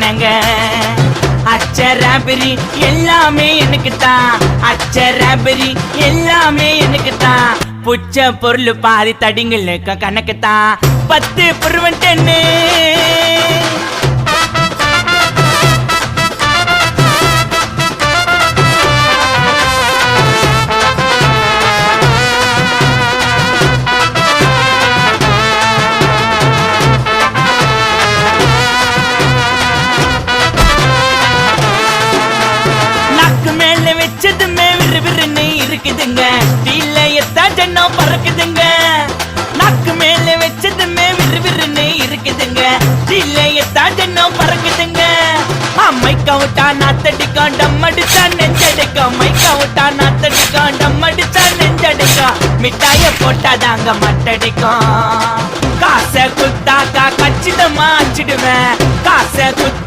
என்னங்க அச்சராபரி எல்லாமே எனக்கு தான் அச்சராபரி எல்லாமே எனக்கு தான் புச்ச பொருள் பாதி தடிங்களுக்கு கணக்கு தான் 10 புருவன் 10 வச்சதுமே விறுவிறுன்னு இருக்குதுங்க டீல எத்தா ஜன்னம் பறக்குதுங்க நாக்கு மேல வச்சதுமே விறுவிறுன்னு இருக்குதுங்க டீல எத்தா ஜன்னம் பறக்குதுங்க மைக்கா விட்டா நாத்தடிக்கும் டம் அடிச்சா நெஞ்சடிக்கும் மைக்கா விட்டா நாத்தடிக்கும் டம் அடிச்சா நெஞ்சடிக்கும் மிட்டாய போட்டாதாங்க மட்டடிக்கும் காசை குத்தாக்கா கச்சிதமா அச்சிடுவேன் காசை குத்தா